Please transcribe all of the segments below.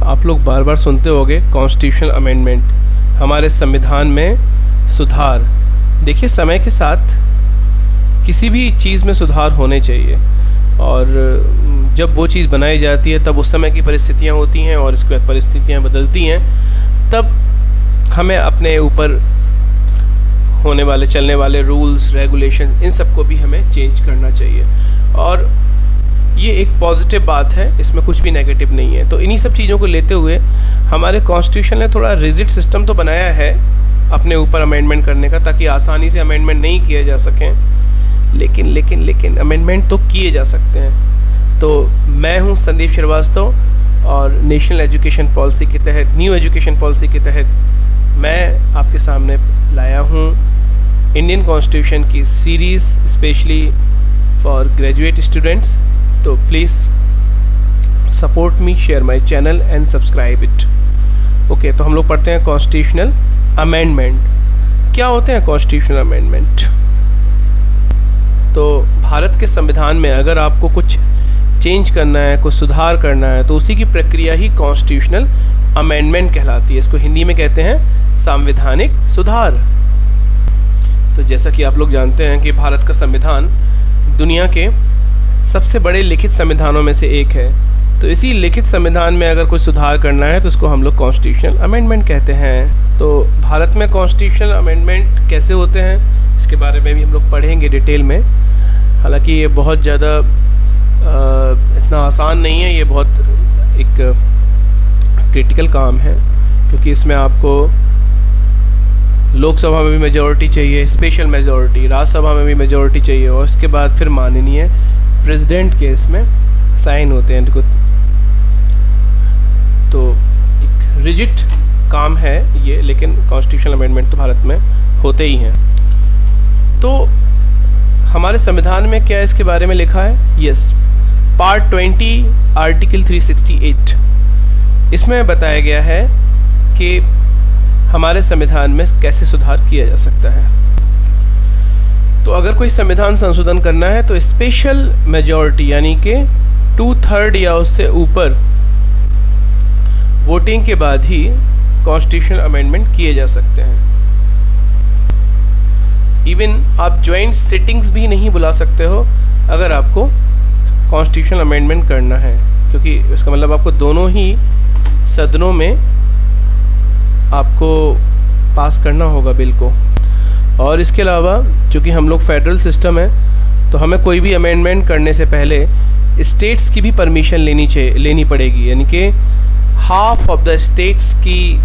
आप लोग बार बार सुनते होंगे कॉन्स्टिट्यूशनल अमेंडमेंट, हमारे संविधान में सुधार। देखिए, समय के साथ किसी भी चीज़ में सुधार होने चाहिए, और जब वो चीज़ बनाई जाती है तब उस समय की परिस्थितियाँ होती हैं और इसके बाद परिस्थितियाँ बदलती हैं, तब हमें अपने ऊपर होने वाले चलने वाले रूल्स रेगुलेशन इन सब को भी हमें चेंज करना चाहिए। और ये एक पॉजिटिव बात है, इसमें कुछ भी नेगेटिव नहीं है। तो इन्हीं सब चीज़ों को लेते हुए हमारे कॉन्स्टिट्यूशन ने थोड़ा रिजिड सिस्टम तो बनाया है अपने ऊपर अमेंडमेंट करने का, ताकि आसानी से अमेंडमेंट नहीं किए जा सकें, लेकिन अमेंडमेंट तो किए जा सकते हैं। तो मैं हूँ संदीप श्रीवास्तव, और नेशनल एजुकेशन पॉलिसी के तहत, न्यू एजुकेशन पॉलिसी के तहत मैं आपके सामने लाया हूँ इंडियन कॉन्स्टिट्यूशन की series specially for graduate students. तो please support me, share my channel and subscribe it. Okay, तो हम लोग पढ़ते हैं कॉन्स्टिट्यूशनल अमेंडमेंट। क्या होते हैं कॉन्स्टिट्यूशनल अमेंडमेंट? तो भारत के संविधान में अगर आपको कुछ चेंज करना है, कुछ सुधार करना है, तो उसी की प्रक्रिया ही कॉन्स्टिट्यूशनल अमेंडमेंट कहलाती है। इसको हिंदी में कहते हैं संवैधानिक सुधार। तो जैसा कि आप लोग जानते हैं कि भारत का संविधान दुनिया के सबसे बड़े लिखित संविधानों में से एक है। तो इसी लिखित संविधान में अगर कुछ सुधार करना है तो उसको हम लोग कॉन्स्टिट्यूशनल अमेंडमेंट कहते हैं। तो भारत में कॉन्स्टिट्यूशनल अमेंडमेंट कैसे होते हैं, इसके बारे में भी हम लोग पढ़ेंगे डिटेल में। हालांकि ये बहुत ज़्यादा इतना आसान नहीं है, ये बहुत एक क्रिटिकल काम है, क्योंकि इसमें आपको लोकसभा में भी मेजॉरिटी चाहिए, स्पेशल मेजॉरिटी, राज्यसभा में भी मेजॉरिटी चाहिए, और उसके बाद फिर माननीय प्रेसिडेंट के इसमें साइन होते हैं। तो एक रिजिड काम है ये, लेकिन कॉन्स्टिट्यूशनल अमेंडमेंट तो भारत में होते ही हैं। तो हमारे संविधान में क्या इसके बारे में लिखा है? यस, पार्ट 20 आर्टिकल 368, इसमें बताया गया है कि हमारे संविधान में कैसे सुधार किया जा सकता है। तो अगर कोई संविधान संशोधन करना है तो स्पेशल मेजॉरिटी यानी कि 2/3 या उससे ऊपर वोटिंग के बाद ही कॉन्स्टिट्यूशनल अमेंडमेंट किए जा सकते हैं। इवन आप ज्वाइंट सिटिंग्स भी नहीं बुला सकते हो अगर आपको कॉन्स्टिट्यूशनल अमेंडमेंट करना है, क्योंकि इसका मतलब आपको दोनों ही सदनों में आपको पास करना होगा बिल को। और इसके अलावा चूँकि हम लोग फेडरल सिस्टम है, तो हमें कोई भी अमेंडमेंट करने से पहले स्टेट्स की भी परमिशन लेनी पड़ेगी, यानी कि हाफ ऑफ द स्टेट्स की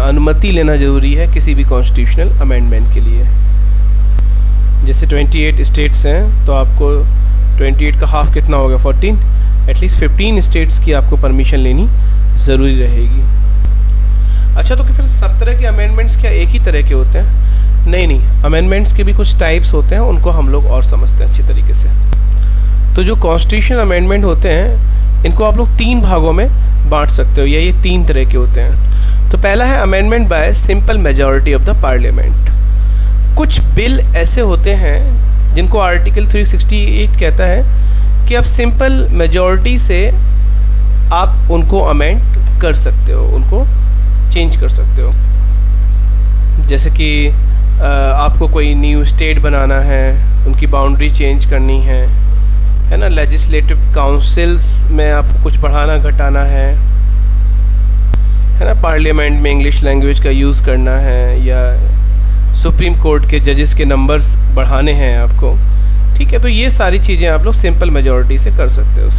अनुमति लेना ज़रूरी है किसी भी कॉन्स्टिट्यूशनल अमेंडमेंट के लिए। जैसे 28 स्टेट्स हैं, तो आपको 28 का हाफ कितना होगा? 14। एटलीस्ट 15 स्टेट्स की आपको परमिशन लेनी ज़रूरी रहेगी। अच्छा, तो फिर सब तरह के अमेंडमेंट्स क्या एक ही तरह के होते हैं? नहीं, अमेंडमेंट्स के भी कुछ टाइप्स होते हैं, उनको हम लोग और समझते हैं अच्छी तरीके से। तो जो कॉन्स्टिट्यूशनल अमेंडमेंट होते हैं, इनको आप लोग 3 भागों में बांट सकते हो, या ये 3 तरह के होते हैं। तो पहला है amendment by simple majority of the parliament. कुछ बिल ऐसे होते हैं जिनको आर्टिकल 368 कहता है कि आप सिंपल मेजॉरिटी से आप उनको अमेंड कर सकते हो, उनको चेंज कर सकते हो। जैसे कि आपको कोई न्यू स्टेट बनाना है, उनकी बाउंड्री चेंज करनी है ना, लेजिस्लेटिव काउंसिल्स में आपको कुछ बढ़ाना घटाना है ना, पार्लियामेंट में इंग्लिश लैंग्वेज का यूज़ करना है, या सुप्रीम कोर्ट के जजेस के नंबर्स बढ़ाने हैं आपको, ठीक है। तो ये सारी चीज़ें आप लोग सिंपल मेजॉरिटी से कर सकते हो।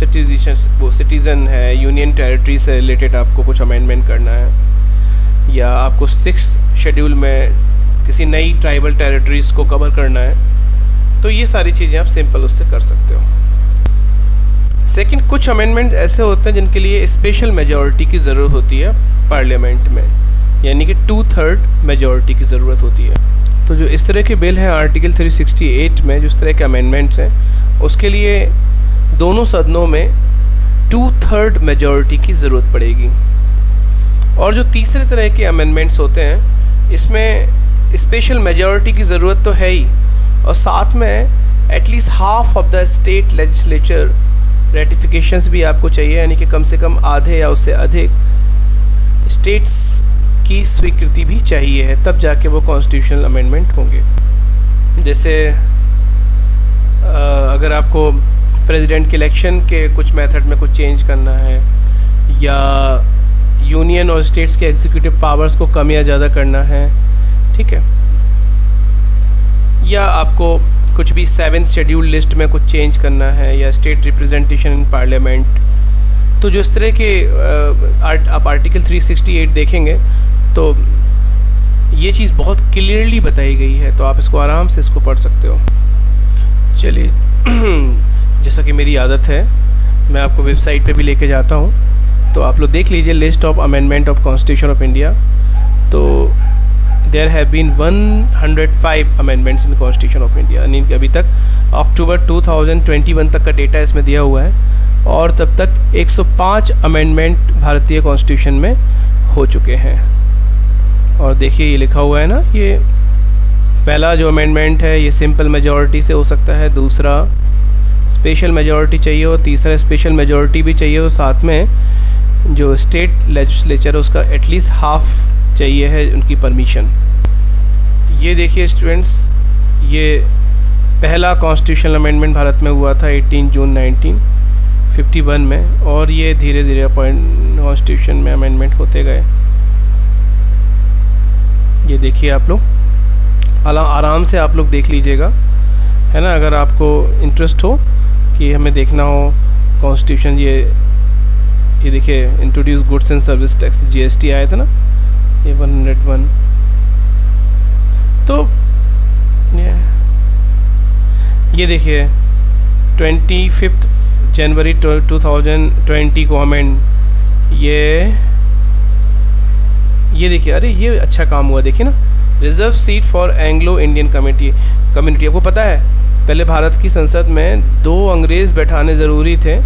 सिटीज़न है, यूनियन टेरिटरी से रिलेटेड आपको कुछ अमेंडमेंट करना है, या आपको 6th शेड्यूल में किसी नई ट्राइबल टेरिटरीज़ को कवर करना है, तो ये सारी चीज़ें आप सिंपल उससे कर सकते हो। सेकंड, कुछ अमेंडमेंट ऐसे होते हैं जिनके लिए स्पेशल मेजॉरिटी की ज़रूरत होती है पार्लियामेंट में, यानी कि 2/3 मेजॉरिटी की ज़रूरत होती है। तो जो इस तरह के बिल हैं आर्टिकल 368 में, जो इस तरह के अमेंडमेंट्स हैं, उसके लिए दोनों सदनों में 2/3 मेजॉरिटी की ज़रूरत पड़ेगी। और जो तीसरे तरह के अमेंडमेंट्स होते हैं, इसमें स्पेशल मेजॉरिटी की ज़रूरत तो है ही, और साथ में at least half of the state legislature ratifications भी आपको चाहिए, यानी कि कम से कम आधे या उससे अधिक स्टेट्स की स्वीकृति भी चाहिए है, तब जाके वो कॉन्स्टिट्यूशनल अमेंडमेंट होंगे। जैसे अगर आपको प्रेसिडेंट के इलेक्शन के कुछ मेथड में कुछ चेंज करना है, या यूनियन और स्टेट्स के एग्जीक्यूटिव पावर्स को कम या ज़्यादा करना है, ठीक है, या आपको कुछ भी 7th शेड्यूल लिस्ट में कुछ चेंज करना है, या स्टेट रिप्रेजेंटेशन इन पार्लियामेंट, तो जो इस तरह के आप आर्टिकल 368 देखेंगे तो ये चीज़ बहुत क्लियरली बताई गई है, तो आप इसको आराम से इसको पढ़ सकते हो। चलिए जैसा कि मेरी आदत है, मैं आपको वेबसाइट पे भी लेके जाता हूँ, तो आप लोग देख लीजिए list of amendment of constitution of India. तो there have been 105 amendments in constitution of India, यानी कि अभी तक अक्टूबर 2021 तक का डेटा इसमें दिया हुआ है, और तब तक 105 अमेंडमेंट भारतीय कॉन्स्टिट्यूशन में हो चुके हैं। और देखिए ये लिखा हुआ है ना, ये पहला जो अमेंडमेंट है ये सिंपल मेजॉरिटी से हो सकता है, दूसरा स्पेशल मेजॉरिटी चाहिए हो, तीसरा स्पेशल मेजॉरिटी भी चाहिए हो, साथ में जो स्टेट लेजिस्लेचर है उसका एटलीस्ट हाफ चाहिए है उनकी परमिशन। ये देखिए स्टूडेंट्स, ये पहला कॉन्स्टिट्यूशनल अमेंडमेंट भारत में हुआ था 18 जून 1951 में, और ये धीरे धीरे कॉन्स्टिट्यूशन में अमेंडमेंट होते गए। ये देखिए आप लोग आराम से आप लोग देख लीजिएगा, है ना, अगर आपको इंटरेस्ट हो कि हमें देखना हो कॉन्स्टिट्यूशन। ये देखिए introduce goods and service tax, GST आया था ना, ये 101। तो ये देखिए 25 जनवरी 2020 को अमेंड, ये देखिए, अरे ये अच्छा काम हुआ, देखिए ना, reserve seat for Anglo Indian community. आपको पता है पहले भारत की संसद में 2 अंग्रेज़ बैठाने ज़रूरी थे,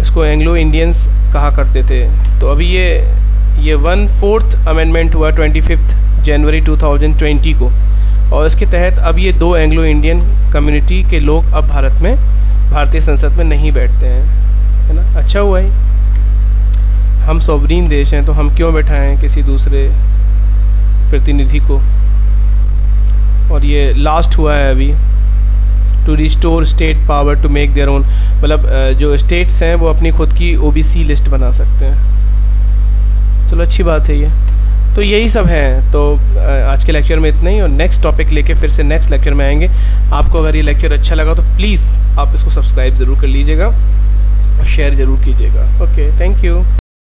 इसको एंग्लो इंडियंस कहा करते थे। तो अभी ये 1/4 अमेंडमेंट हुआ 25 जनवरी 2020 को, और इसके तहत अब ये 2 एंग्लो इंडियन कम्युनिटी के लोग अब भारत में भारतीय संसद में नहीं बैठते हैं, है ना। अच्छा हुआ है, हम सॉवरीन देश हैं तो हम क्यों बैठाएं किसी दूसरे प्रतिनिधि को। और ये लास्ट हुआ है अभी, to restore state power to make their own, मतलब जो स्टेट्स हैं वो अपनी खुद की OBC लिस्ट बना सकते हैं। चलो अच्छी बात है ये। तो यही सब है। तो आज के लेक्चर में इतना ही, और नेक्स्ट टॉपिक लेके फिर से नेक्स्ट लेक्चर में आएंगे। आपको अगर ये लेक्चर अच्छा लगा तो प्लीज़ आप इसको सब्सक्राइब ज़रूर कर लीजिएगा और शेयर ज़रूर कीजिएगा। Okay, thank you.